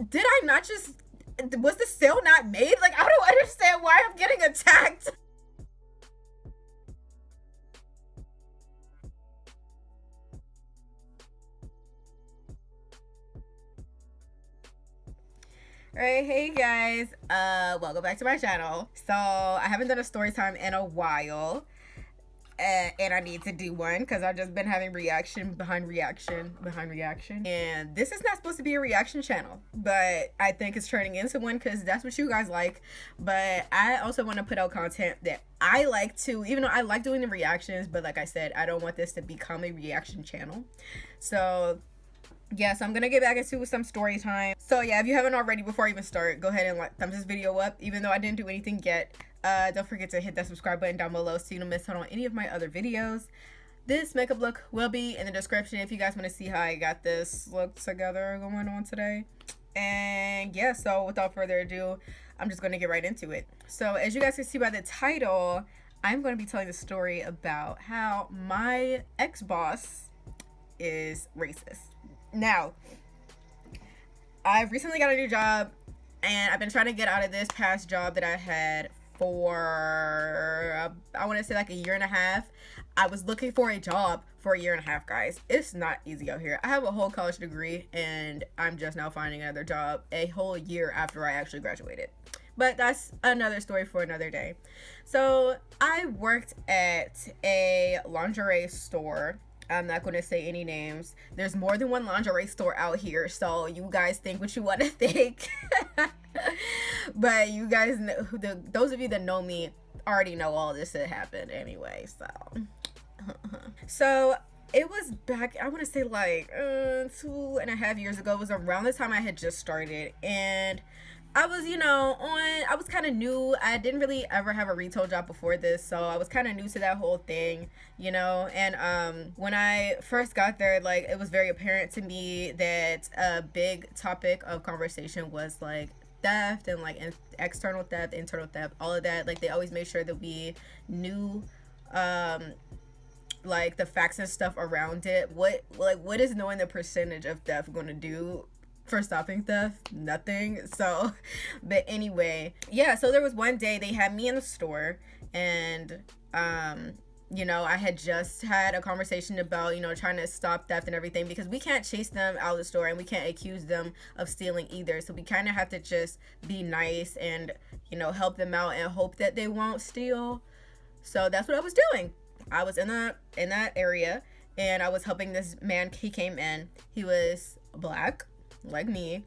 Did I not just, was the sale not made? Like, I don't understand why I'm getting attacked. Alright, hey guys, welcome back to my channel. So I haven't done a story time in a while, and I need to do one because I've just been having reaction behind reaction, and this is not supposed to be a reaction channel, but I think it's turning into one because that's what you guys like. But I also want to put out content that I like too, even though I like doing the reactions, but like I said, I don't want this to become a reaction channel. So yeah, so I'm gonna get back into some story time. So yeah, if you haven't already, before I even start, go ahead and like thumbs this video up, even though I didn't do anything yet. Don't forget to hit that subscribe button down below so you don't miss out on any of my other videos. This makeup look will be in the description if you guys want to see how I got this look together going on today. And yeah, so without further ado, I'm just gonna get right into it. So as you guys can see by the title, I'm going to be telling the story about how my ex-boss is racist. Now, I recently got a new job, and I've been trying to get out of this past job that I had for, I want to say like a year and a half. I was looking for a job for a year and a half, guys. It's not easy out here. I have a whole college degree, and I'm just now finding another job a whole year after I actually graduated. But that's another story for another day. So I worked at a lingerie store. I'm not going to say any names. There's more than one lingerie store out here, so you guys think what you want to think. But you guys know, those of you that know me already know all this had happened anyway. So it was back, I want to say like 2.5 years ago. It was around the time I had just started, and I was, you know, I was kind of new. I didn't really ever have a retail job before this, so I was kind of new to that whole thing, you know. And when I first got there, like, it was very apparent to me that a big topic of conversation was like theft and like external theft, internal theft, all of that. Like, they always made sure that we knew like the facts and stuff around it. What is knowing the percentage of theft going to do for stopping theft? Nothing. So, but anyway, yeah, so there was one day they had me in the store, and you know, I had just had a conversation about, you know, trying to stop theft and everything, because we can't chase them out of the store and we can't accuse them of stealing either. So we kind of have to just be nice and, you know, help them out and hope that they won't steal. So that's what I was doing. I was in that area, and I was helping this man. He came in. He was black, like me,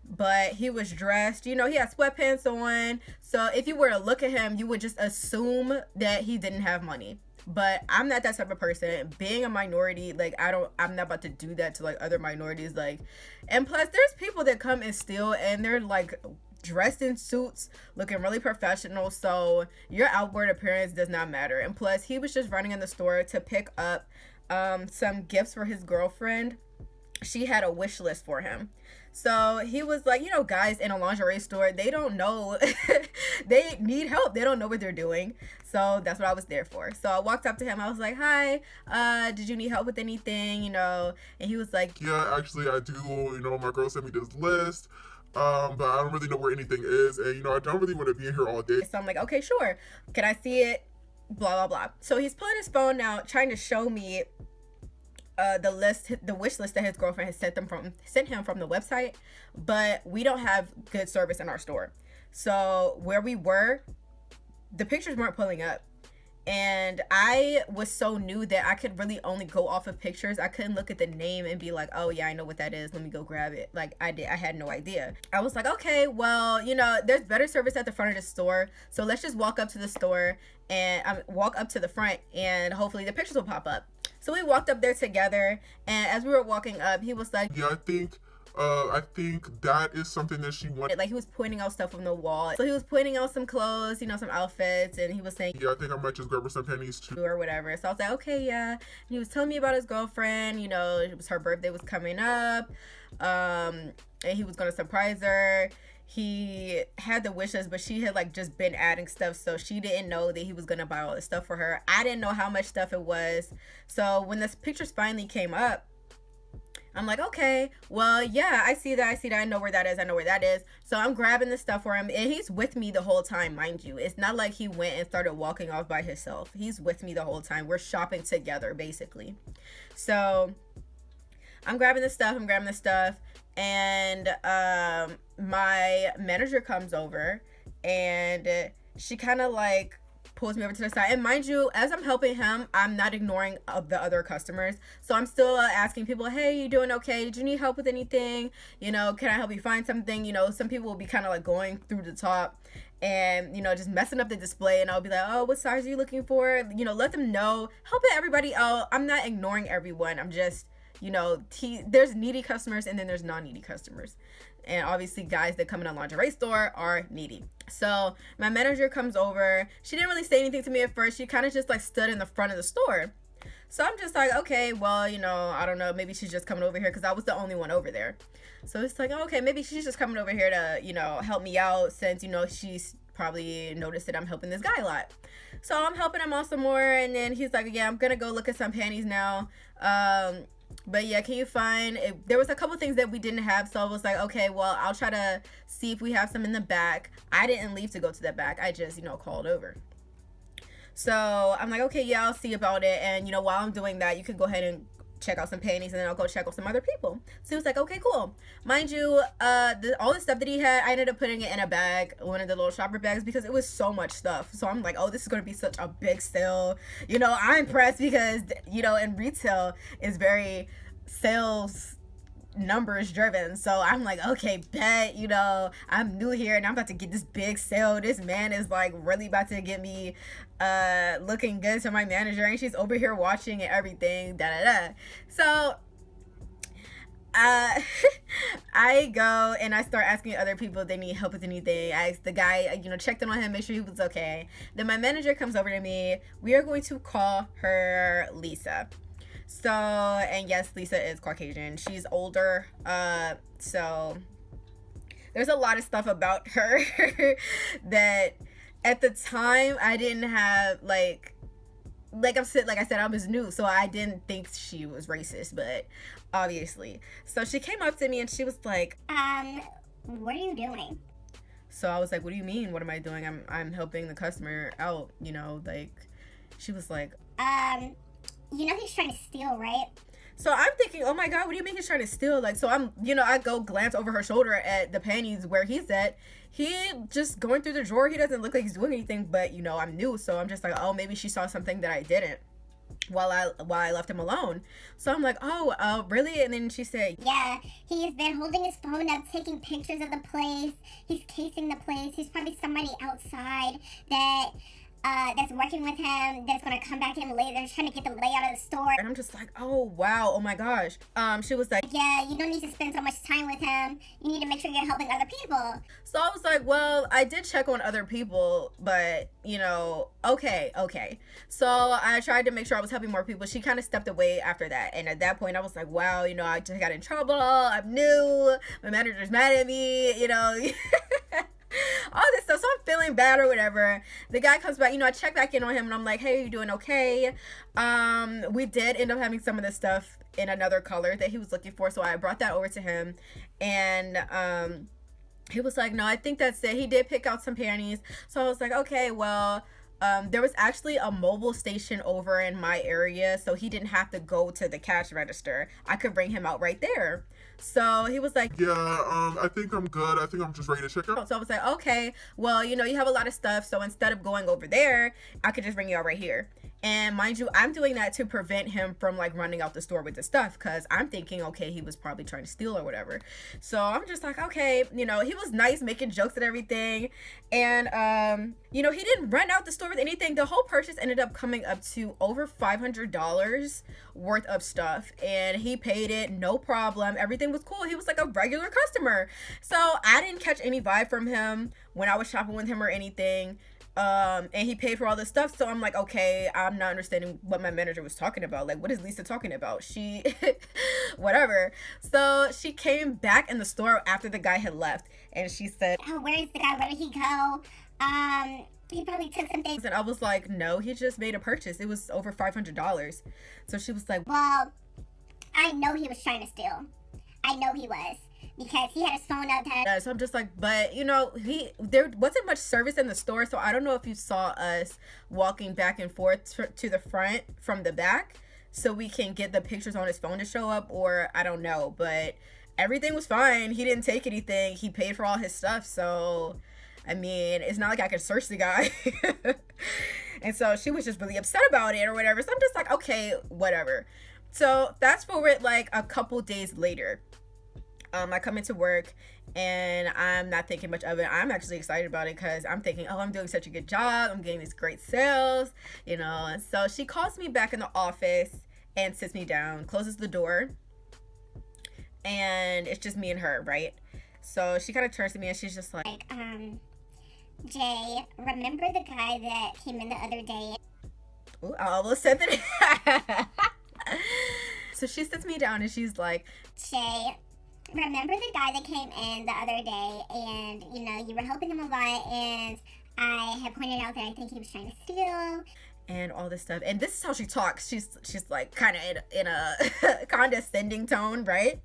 but he was dressed, you know, he had sweatpants on. So if you were to look at him, you would just assume that he didn't have money. But I'm not that type of person. Being a minority, like, I'm not about to do that to like other minorities. Like, and plus there's people that come and steal, and they're like dressed in suits, looking really professional. So your outward appearance does not matter. And plus, he was just running in the store to pick up some gifts for his girlfriend. She had a wish list for him. So he was like, you know, guys in a lingerie store, they don't know. They need help. They don't know what they're doing. So that's what I was there for. So I walked up to him. I was like, hi, did you need help with anything, you know? And he was like, yeah, actually I do. You know, my girl sent me this list, but I don't really know where anything is, and you know, I don't really want to be in here all day. So I'm like, okay, sure, can I see it, blah blah blah. So he's pulling his phone out, trying to show me the wish list that his girlfriend has sent him from the website. But we don't have good service in our store, so where we were, the pictures weren't pulling up. And I was so new that I could really only go off of pictures. I couldn't look at the name and be like, oh yeah, I know what that is, let me go grab it. Like, I had no idea. I was like, okay, well, you know, there's better service at the front of the store, so let's just walk up to the store and walk up to the front, and hopefully the pictures will pop up. So we walked up there together, and as we were walking up, he was like, yeah, I think that is something that she wanted. Like, he was pointing out stuff on the wall. So he was pointing out some clothes, you know, some outfits, and he was saying, yeah, I think I might just grab her some pennies too, or whatever. So I was like, okay, yeah. And he was telling me about his girlfriend, you know, it was her birthday was coming up, and he was gonna surprise her. He had the wish list, but she had like just been adding stuff, so she didn't know that he was gonna buy all this stuff for her. I didn't know how much stuff it was. So when the pictures finally came up, I'm like, okay, well, yeah, I see that. I know where that is. So I'm grabbing the stuff for him, and he's with me the whole time, mind you. It's not like he went and started walking off by himself. He's with me the whole time. We're shopping together, basically. So I'm grabbing the stuff, and my manager comes over, and she kind of like pulls me over to the side. And mind you, as I'm helping him, I'm not ignoring the other customers. So I'm still asking people, hey, you doing okay? Did you need help with anything? You know, can I help you find something? You know, some people will be kind of like going through the top and, you know, just messing up the display. And I'll be like, oh, what size are you looking for? You know, let them know, helping everybody out. I'm not ignoring everyone. I'm just, you know, there's needy customers and then there's non-needy customers. And obviously guys that come in a lingerie store are needy. So my manager comes over. She didn't really say anything to me at first. She kind of just like stood in the front of the store. So I'm just like, okay, well, you know, I don't know. Maybe she's just coming over here because I was the only one over there. So it's like, okay, maybe she's just coming over here to, you know, help me out since, you know, she's probably noticed that I'm helping this guy a lot. So I'm helping him out some more. And then he's like, yeah, I'm going to go look at some panties now. But yeah, can you find it? There was a couple things that we didn't have, so I was like, okay, well, I'll try to see if we have some in the back. I didn't leave to go to the back. I just, you know, called over. So I'm like, okay, yeah, I'll see about it. And, you know, while I'm doing that, you can go ahead and check out some panties, and then I'll go check out some other people. So he was like, okay, cool. Mind you, all the stuff that he had, I ended up putting it in a bag, one of the little shopper bags, because it was so much stuff. So I'm like, oh, this is going to be such a big sale. You know, I'm impressed because, you know, in retail, it's very sales numbers driven. So I'm like, okay, bet, you know, I'm new here and I'm about to get this big sale. This man is like really about to get me looking good to my manager, and she's over here watching and everything, So I go and I start asking other people if they need help with anything. I asked the guy, you know, checked in on him, make sure he was okay. Then my manager comes over to me. We are going to call her Lisa. So, and yes, Lisa is Caucasian. She's older. So there's a lot of stuff about her that at the time I didn't have, like I said, I was new, so I didn't think she was racist, but obviously. So she came up to me and she was like, what are you doing? So I was like, what do you mean? What am I doing? I'm helping the customer out, you know, like, she was like, you know he's trying to steal, right? So I'm thinking, oh my God, what do you mean he's trying to steal? Like, so I'm, you know, I go glance over her shoulder at the panties where he's at. He just going through the drawer. He doesn't look like he's doing anything, but, you know, I'm new. So I'm just like, oh, maybe she saw something that I didn't while I left him alone. So I'm like, oh, really? And then she said, yeah, he's been holding his phone up, taking pictures of the place. He's casing the place. He's probably somebody outside that's working with him, that's gonna come back in later, trying to get the layout of the store. And I'm just like, oh wow, oh my gosh. She was like, yeah, you don't need to spend so much time with him. You need to make sure you're helping other people. So I was like, well, I did check on other people, but, you know, okay. So I tried to make sure I was helping more people. She kind of stepped away after that. And at that point, I was like, wow, you know, I just got in trouble. I'm new. My manager's mad at me, you know. All this stuff. So I'm feeling bad or whatever. The guy comes back, you know, I check back in on him and I'm like, hey, are you doing okay? We did end up having some of this stuff in another color that he was looking for, so I brought that over to him, and he was like, no, I think that's it. He did pick out some panties. So I was like, okay, well, there was actually a mobile station over in my area, so he didn't have to go to the cash register. I could bring him out right there. So he was like, yeah, I think I'm good. I think I'm just ready to check out. So I was like, okay, well, you know, you have a lot of stuff, so instead of going over there, I could just bring you out right here. And mind you, I'm doing that to prevent him from like running out the store with the stuff, because I'm thinking, okay, he was probably trying to steal or whatever. So I'm just like, okay, you know, he was nice, making jokes and everything. And you know, he didn't run out the store with anything. The whole purchase ended up coming up to over $500 worth of stuff, and he paid it, no problem. Everything was cool. He was like a regular customer. So I didn't catch any vibe from him when I was shopping with him or anything. And he paid for all this stuff. So I'm like, okay, I'm not understanding what my manager was talking about. Like, what is Lisa talking about? She, whatever. So she came back in the store after the guy had left, and she said, oh, where is the guy? Where did he go? He probably took some things. And I was like, no, he just made a purchase. It was over $500. So she was like, well, I know he was trying to steal. I know he was. Because he had his phone up there. So I'm just like, but you know, there wasn't much service in the store, so I don't know if you saw us walking back and forth to the front from the back so we can get the pictures on his phone to show up, or I don't know, but everything was fine. He didn't take anything. He paid for all his stuff, so I mean, it's not like I could search the guy. And so she was just really upset about it or whatever, so I'm just like, okay, whatever. So fast forward like a couple days later. I come into work and I'm not thinking much of it. I'm actually excited about it because I'm thinking, oh, I'm doing such a good job. I'm getting these great sales, you know. And so she calls me back in the office and sits me down, closes the door, and it's just me and her, right? So she kind of turns to me and she's just like, Jay, remember the guy that came in the other day? Ooh, I almost said that. So she sits me down and she's like, Jay, remember the guy that came in the other day and, you know, you were helping him a lot and I had pointed out that I think he was trying to steal. And all this stuff. And this is how she talks. She's like kind of in a condescending tone, right?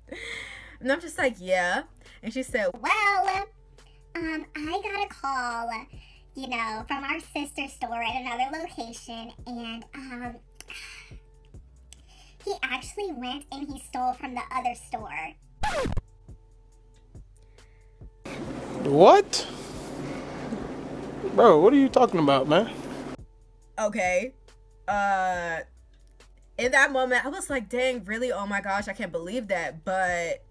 And I'm just like, yeah. And she said, well, I got a call, you know, from our sister store at another location and, he actually went and he stole from the other store. What? Bro, what are you talking about, man? Okay. In that moment, I was like, dang, really? Oh my gosh, I can't believe that. But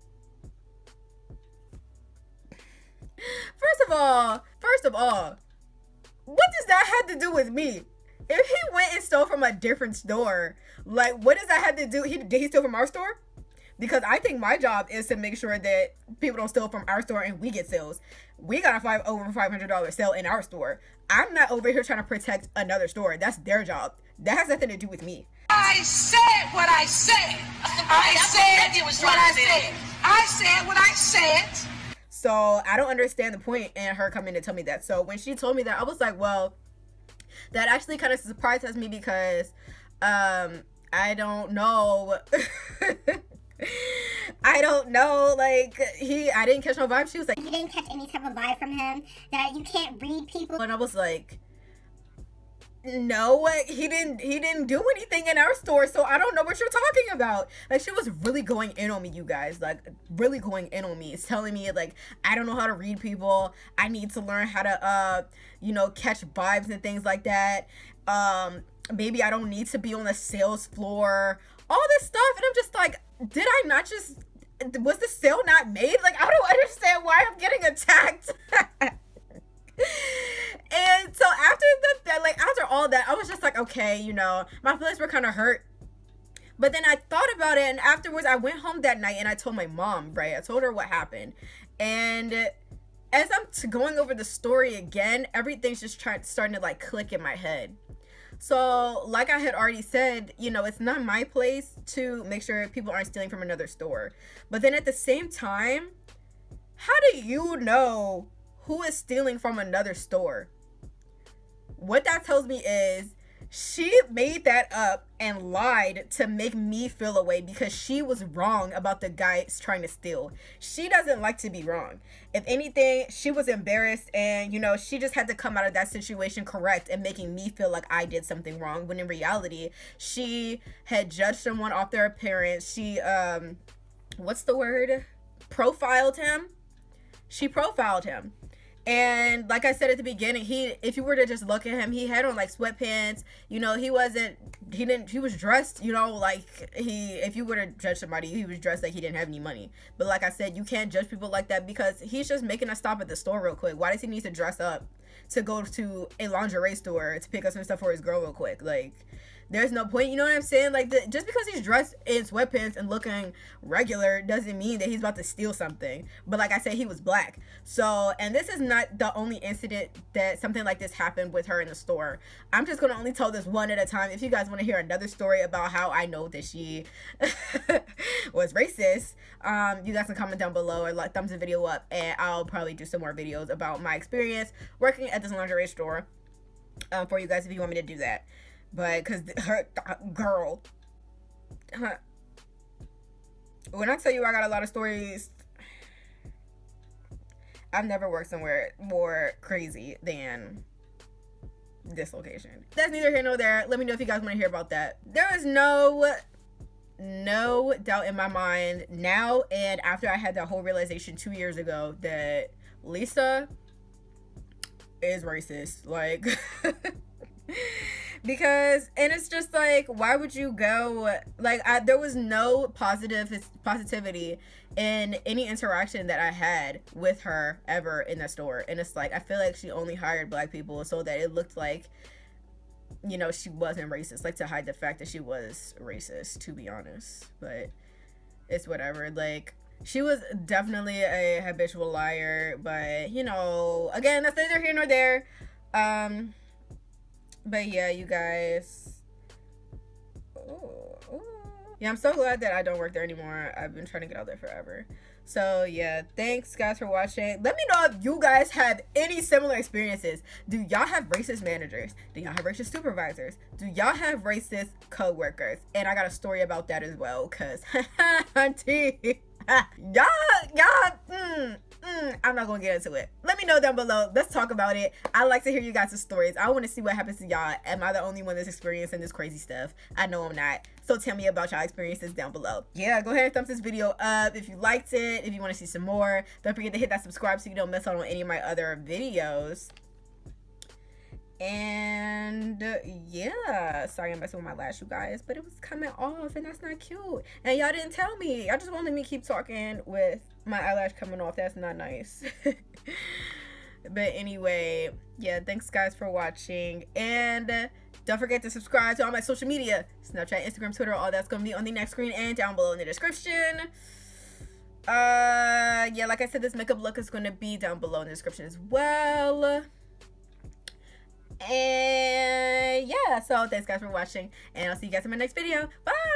first of all, what does that have to do with me? If he went and stole from a different store, like, what does that have to do? Did he steal from our store? Because I think my job is to make sure that people don't steal from our store and we get sales. We got a over $500 sale in our store. I'm not over here trying to protect another store. That's their job. That has nothing to do with me. I said what I said. I said what I said. I said what I said. So I don't understand the point in her coming to tell me that. So when she told me that, I was like, well, that actually kind of surprises me because I don't know. I don't know, like, I didn't catch no vibe. She was like, you didn't catch any type of vibe from him, that you can't read people. And I was like, no, he didn't do anything in our store, so I don't know what you're talking about. Like, she was really going in on me, you guys, like, really going in on me. It's telling me, like, I don't know how to read people. I need to learn how to, you know, catch vibes and things like that. Maybe I don't need to be on the sales floor, all this stuff. And I'm just like, did I not just, was the sale not made? Like, I don't understand why I'm getting attacked. And so after all that, I was just like, okay, you know, my feelings were kind of hurt. But then I thought about it, and afterwards I went home that night and I told my mom, right? I told her what happened. And as I'm going over the story again, everything's just starting to like click in my head. So like I had already said, you know, it's not my place to make sure people aren't stealing from another store. But then at the same time, how do you know who is stealing from another store? What that tells me is she made that up and lied to make me feel away because she was wrong about the guy trying to steal. She doesn't like to be wrong. If anything, she was embarrassed and, you know, she just had to come out of that situation correct and making me feel like I did something wrong, when in reality, she had judged someone off their appearance. She, what's the word? Profiled him. She profiled him. And like I said at the beginning, if you were to just look at him, he had on like sweatpants, you know, he was dressed, you know, like if you were to judge somebody, he was dressed like he didn't have any money. But like I said, you can't judge people like that because he's just making a stop at the store real quick. Why does he need to dress up to go to a lingerie store to pick up some stuff for his girl real quick? Like, there's no point, you know what I'm saying? Like, just because he's dressed in sweatpants and looking regular doesn't mean that he's about to steal something. But like I said, he was black. So, and this is not the only incident that something like this happened with her in the store. I'm just gonna only tell this one at a time. If you guys want to hear another story about how I know that she was racist, you guys can comment down below or like thumbs the video up, and I'll probably do some more videos about my experience working at this lingerie store for you guys if you want me to do that. But because her girl, When I tell you I got a lot of stories, I've never worked somewhere more crazy than this location. That's neither here nor there. Let me know if you guys want to hear about that. There is no doubt in my mind now and after I had that whole realization 2 years ago that Lisa is racist. Like, because, and it's just like, why would you go, like, there was no positivity in any interaction that I had with her ever in the store. And it's like, I feel like she only hired black people so that it looked like, you know, she wasn't racist, like to hide the fact that she was racist, to be honest. But it's whatever. Like, she was definitely a habitual liar, but, you know, again, that's neither here nor there. But yeah, you guys. Yeah, I'm so glad that I don't work there anymore. I've been trying to get out there forever. So yeah, thanks guys for watching. Let me know if you guys have any similar experiences. Do y'all have racist managers? Do y'all have racist supervisors? Do y'all have racist co-workers? And I got a story about that as well, cause auntie, I'm not gonna get into it. Let me know down below. Let's talk about it. I like to hear you guys' stories. I want to see what happens to y'all. Am I the only one that's experiencing this crazy stuff? I know I'm not. So tell me about y'all experiences down below. Yeah, go ahead and thumbs this video up if you liked it. If you want to see some more, don't forget to hit that subscribe so you don't miss out on any of my other videos. And yeah, sorry I'm messing with my lash, you guys, but it was coming off and that's not cute. And y'all didn't tell me. Y'all just wanted me to keep talking with my eyelash coming off. That's not nice. But anyway, yeah, thanks guys for watching, and don't forget to subscribe to all my social media, Snapchat, Instagram, Twitter. All that's gonna be on the next screen and down below in the description. Yeah, like I said, this makeup look is gonna be down below in the description as well. And yeah, so thanks guys for watching, and I'll see you guys in my next video. Bye.